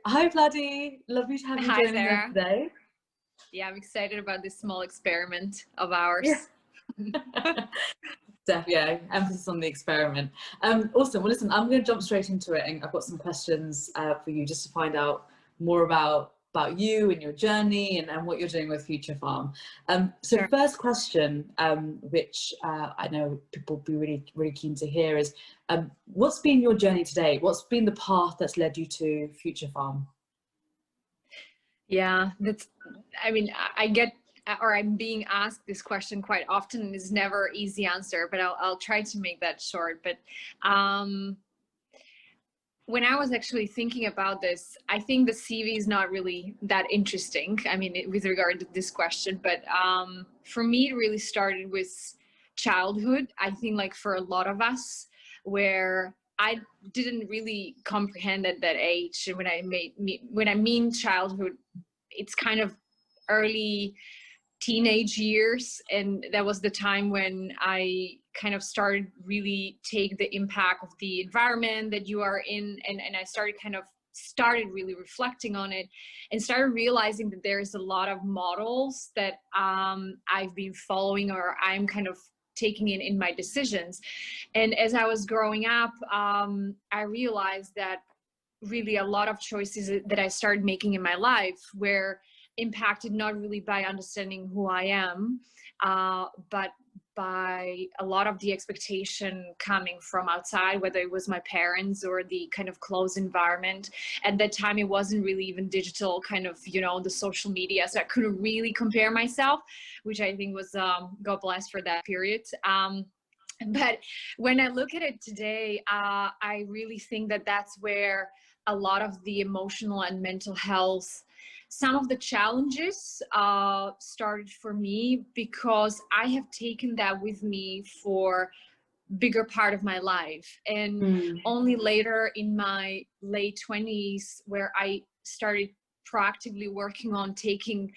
Hi, Vladi. Lovely to have you Hi, joining us Sarah. today. Yeah, I'm excited about this small experiment of ours. Yeah. Yeah, emphasis on the experiment. Awesome. Well, listen, I'm going to jump straight into it, and I've got some questions for you just to find out more about you and your journey and what you're doing with Future Farm. So Sure. first question, which I know people will be really keen to hear is, what's been your journey today? What's been the path that's led you to Future Farm? Yeah, I get, or I'm being asked this question quite often, and it's never easy answer, but I'll try to make that short. But when I was actually thinking about this, I think the CV is not really that interesting. I mean, with regard to this question, but for me, it really started with childhood. I think like for a lot of us, where I didn't really comprehend at that age. And when I mean childhood, it's kind of early teenage years, and that was the time when I kind of started really take the impact of the environment that you are in, and I started really reflecting on it and started realizing that there's a lot of models that I've been following, or I'm kind of taking in my decisions. And as I was growing up, I realized that really a lot of choices that I started making in my life were impacted not really by understanding who I am, but by a lot of the expectation coming from outside, whether it was my parents or the kind of close environment. At that time, it wasn't really even digital, kind of, the social media. So I couldn't really compare myself, which I think was, God bless for that period. But when I look at it today, I really think that that's where a lot of the emotional and mental health, some of the challenges started for me, because I have taken that with me for bigger part of my life. And Mm. only later in my late 20s, where I started proactively working on taking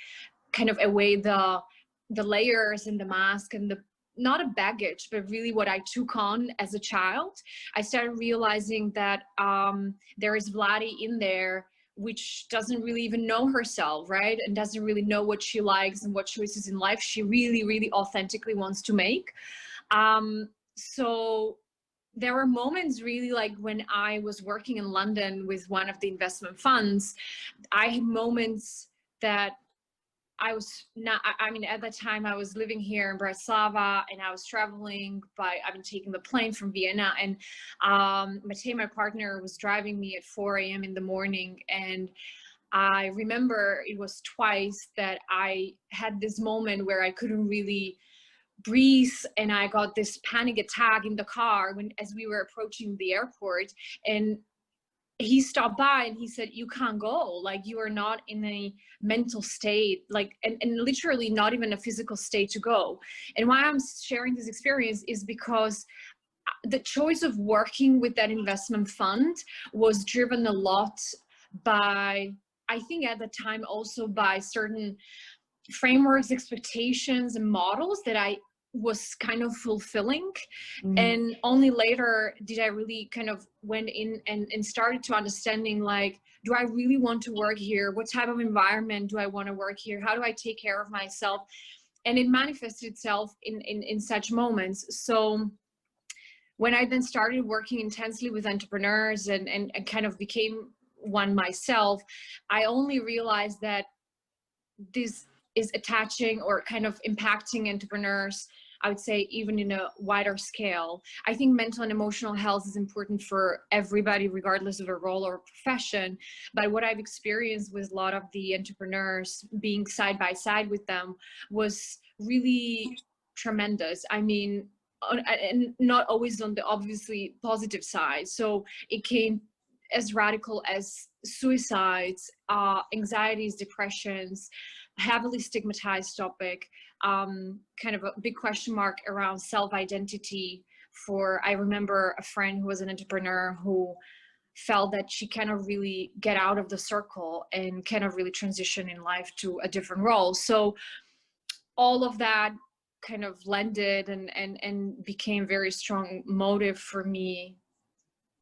kind of away the layers and the mask and the, not a baggage, but really what I took on as a child, I started realizing that there is Vladi in there, which doesn't really even know herself, right? And doesn't really know what she likes and what choices in life she really, really authentically wants to make. So there were moments really like when I was working in London with one of the investment funds, I had moments that I was not, I mean, at that time I was living here in Bratislava, and I was traveling I've been taking the plane from Vienna, and Matej, my partner, was driving me at 4 a.m. in the morning. And I remember it was twice that I had this moment where I couldn't really breathe, and I got this panic attack in the car as we were approaching the airport. And he stopped by and he said, "You can't go, like you are not in a mental state, like and literally not even a physical state to go." And why I'm sharing this experience is because the choice of working with that investment fund was driven a lot by, I think at the time, also by certain frameworks, expectations, and models that I was kind of fulfilling. And only later did I really kind of went in and started to understanding, like, do I really want to work here? What type of environment do I want to work here? How do I take care of myself? And it manifested itself in such moments. So when I then started working intensely with entrepreneurs and kind of became one myself, I only realized that this is attaching or kind of impacting entrepreneurs, I would say, even in a wider scale. I think mental and emotional health is important for everybody, regardless of a role or profession. But what I've experienced with a lot of the entrepreneurs, being side by side with them, was really tremendous. I mean, and not always on the obviously positive side. So it came as radical as suicides, anxieties, depressions, heavily stigmatized topic, kind of a big question mark around self-identity. I remember a friend who was an entrepreneur who felt that she cannot really get out of the circle and cannot really transition in life to a different role. So all of that kind of blended and became very strong motive for me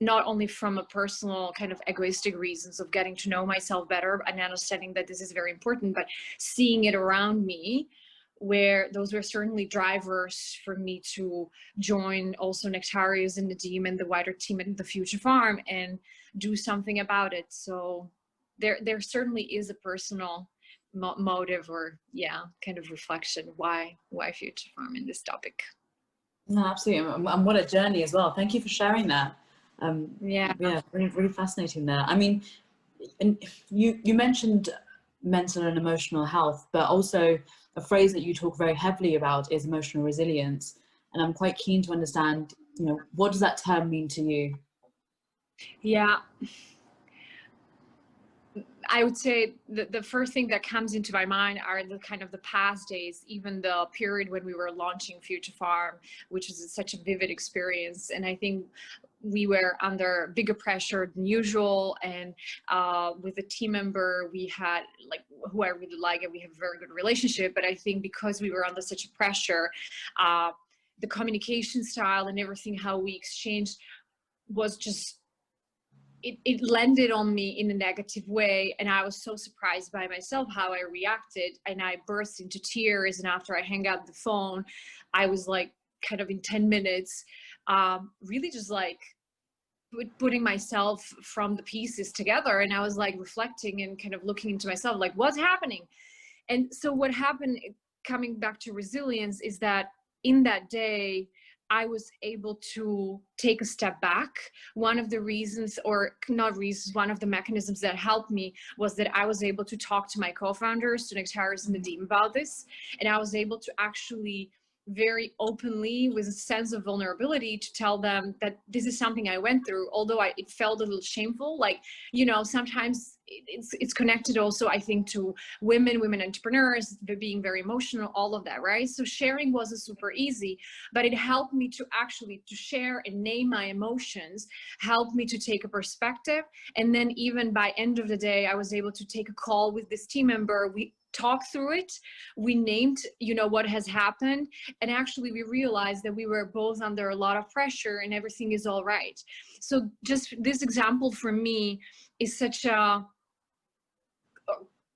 not only from a personal kind of egoistic reasons of getting to know myself better and understanding that this is very important, but seeing it around me, where those were certainly drivers for me to join also Nectarius and Nadim and the wider team at the Future Farm and do something about it. So there certainly is a personal motive, or kind of reflection why Future Farm in this topic. No, absolutely, and what a journey as well. Thank you for sharing that. Yeah, really fascinating there. I mean, and you mentioned mental and emotional health, but also a phrase that you talk very heavily about is emotional resilience, and I'm quite keen to understand, you know, what does that term mean to you? Yeah, I would say the first thing that comes into my mind are the kind of the past days, even the period when we were launching Future Farm, which was such a vivid experience. And I think we were under bigger pressure than usual. And with a team member, we had, like, who I really like, and we have a very good relationship. But I think because we were under such a pressure, the communication style and everything, how we exchanged, was just, it landed on me in a negative way. And I was so surprised by myself how I reacted, and I burst into tears. And after I hung up the phone, I was like, kind of in 10 minutes, really just like putting myself from the pieces together. And I was like reflecting and kind of looking into myself, like, what's happening? And so what happened, coming back to resilience, is that in that day, I was able to take a step back. One of the reasons, or not reasons, one of the mechanisms that helped me was that I was able to talk to my co-founders, to Nectarius and Nadim, about this. And I was able to actually very openly, with a sense of vulnerability, to tell them that this is something I went through, although it felt a little shameful. Like, you know, sometimes it's connected also, I think, to women entrepreneurs being very emotional, all of that, right? So sharing wasn't super easy, but it helped me to actually to share and name my emotions, helped me to take a perspective. And then even by end of the day, I was able to take a call with this team member. We talked through it, we named, you know, what has happened, and actually we realized that we were both under a lot of pressure and everything is all right. So just this example for me is such a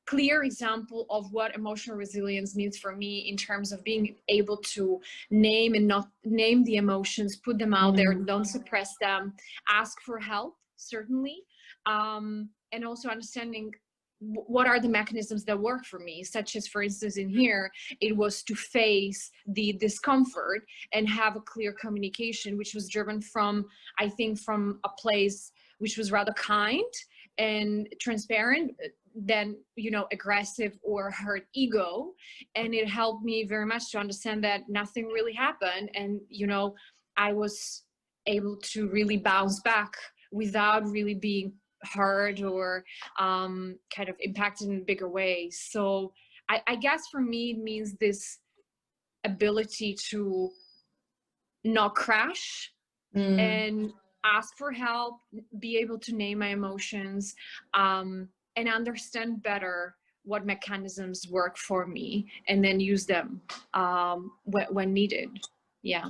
clear example of what emotional resilience means for me, in terms of being able to name and not name the emotions, put them out there, don't suppress them, ask for help, certainly, and also understanding what are the mechanisms that work for me, such as, for instance, in here, it was to face the discomfort and have a clear communication, which was driven from, I think, from a place which was rather kind and transparent than, you know, aggressive or hurt ego. And it helped me very much to understand that nothing really happened. And, you know, I was able to really bounce back without really being hurt or kind of impacted in bigger ways. So I guess for me, it means this ability to not crash and ask for help, be able to name my emotions, and understand better what mechanisms work for me, and then use them when needed. Yeah.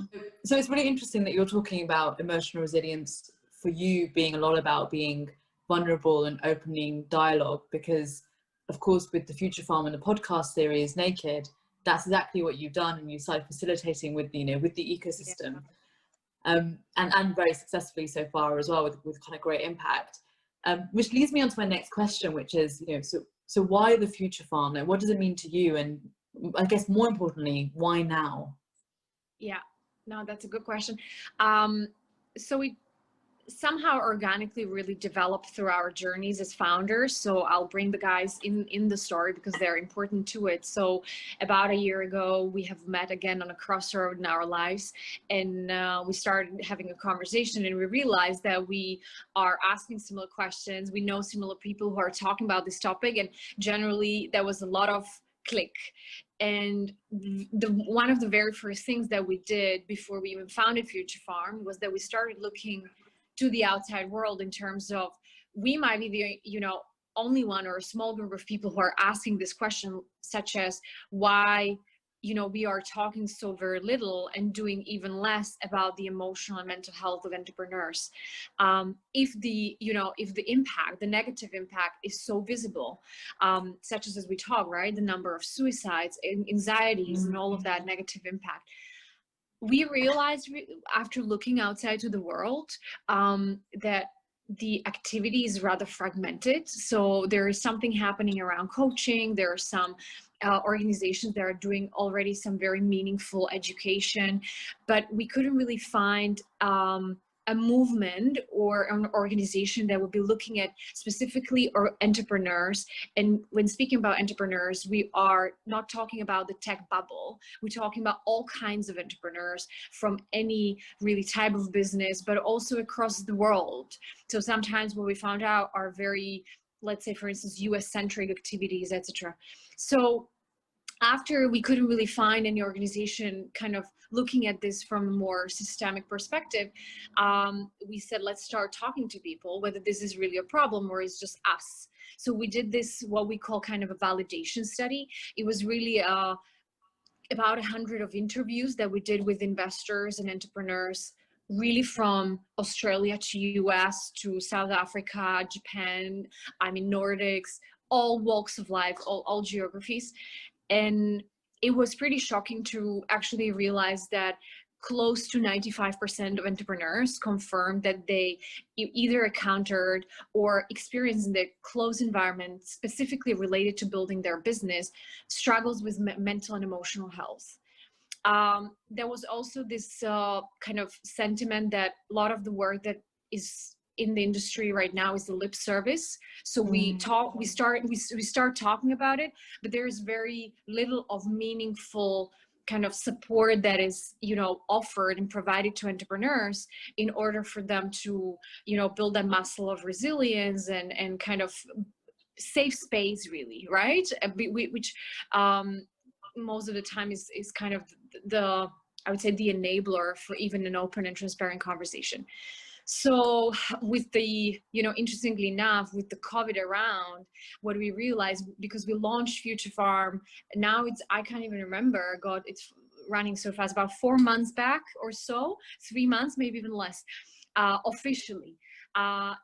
So it's really interesting that you're talking about emotional resilience for you being a lot about being vulnerable and opening dialogue, because of course with the Future Farm and the podcast series Naked, that's exactly what you've done, and you started facilitating with, you know, with the ecosystem. And very successfully so far as well, with kind of great impact, which leads me on to my next question, which is, you know, so why the Future Farm? Like, what does it mean to you, and I guess more importantly, why now? Yeah, no, that's a good question. So we somehow organically really developed through our journeys as founders. So I'll bring the guys in the story because they're important to it. So about a year ago, we have met again on a crossroad in our lives, and we started having a conversation, and we realized that we are asking similar questions. We know similar people who are talking about this topic, and generally there was a lot of click. And one of the very first things that we did before we even founded Future Farm was that we started looking to the outside world, in terms of, we might be the, you know, only one or a small group of people who are asking this question, such as, why we are talking so very little and doing even less about the emotional and mental health of entrepreneurs. If the impact, the negative impact is so visible, such as we talk, right? The number of suicides, anxieties, and all of that negative impact. We realized after looking outside to the world that the activity is rather fragmented. So there is something happening around coaching. There are some organizations that are doing already some very meaningful education, but we couldn't really find a movement or an organization that would be looking at specifically entrepreneurs. And when speaking about entrepreneurs, we are not talking about the tech bubble. We're talking about all kinds of entrepreneurs from any really type of business, but also across the world. So sometimes what we found out are very, let's say, for instance, US-centric activities, etc. So after we couldn't really find any organization kind of looking at this from a more systemic perspective, we said, let's start talking to people, whether this is really a problem or it's just us. So we did this, what we call kind of a validation study. It was really about 100 of interviews that we did with investors and entrepreneurs, really from Australia to US to South Africa, Japan, Nordics, all walks of life, all geographies. And it was pretty shocking to actually realize that close to 95% of entrepreneurs confirmed that they either encountered or experienced in their close environment, specifically related to building their business, struggles with mental and emotional health. There was also this kind of sentiment that a lot of the work that is in the industry right now is the lip service. So we start talking about it, but there is very little of meaningful kind of support that is, offered and provided to entrepreneurs in order for them to, build that muscle of resilience and kind of safe space, really, right? Which most of the time is kind of I would say the enabler for even an open and transparent conversation. So with the, interestingly enough, with the COVID around, what we realized, because we launched Future Farm, now I can't even remember, God, it's running so fast, about 4 months back or so, 3 months, maybe even less, officially.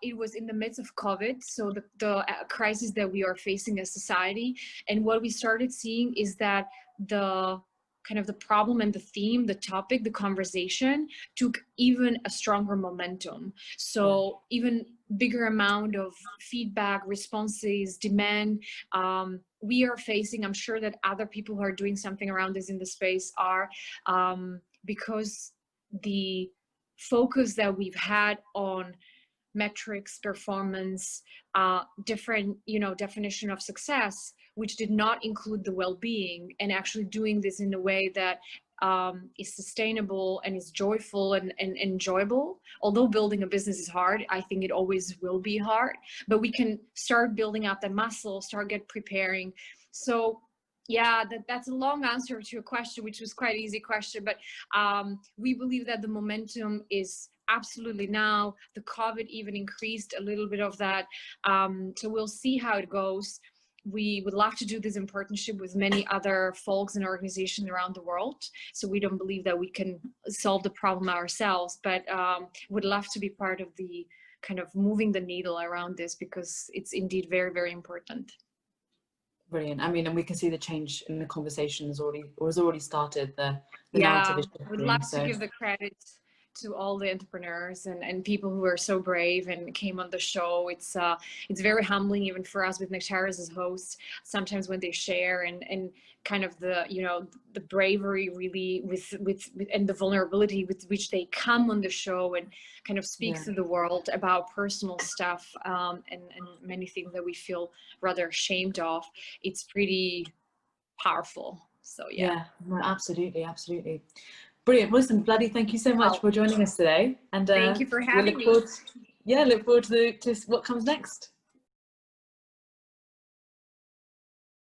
It was in the midst of COVID, so the crisis that we are facing as society. And what we started seeing is that the problem and the theme, the topic, the conversation took even a stronger momentum. So even bigger amount of feedback, responses, demand. We are facing, I'm sure that other people who are doing something around this in the space are, because the focus that we've had on metrics, performance, different, definition of success, which did not include the well-being, and actually doing this in a way that is sustainable and is joyful and enjoyable. Although building a business is hard, I think it always will be hard, but we can start building up that muscle, get preparing. So yeah, that's a long answer to your question, which was quite an easy question, but we believe that the momentum is absolutely now. The COVID even increased a little bit of that. So we'll see how it goes. We would love to do this in partnership with many other folks and organizations around the world. So we don't believe that we can solve the problem ourselves, but would love to be part of the kind of moving the needle around this, because it's indeed very, very important. Brilliant. And we can see the change in the conversation has already started. The yeah, narrative is I would love to give the credit to all the entrepreneurs and people who are so brave and came on the show. It's very humbling, even for us with Nectaris as hosts, sometimes when they share and kind of the, the bravery really with and the vulnerability with which they come on the show and kind of speak to the world about personal stuff, and many things that we feel rather ashamed of. It's pretty powerful. So yeah, no, absolutely. Brilliant. Listen, Vladi, thank you so much for joining us today. And thank you for having me. Look forward to what comes next.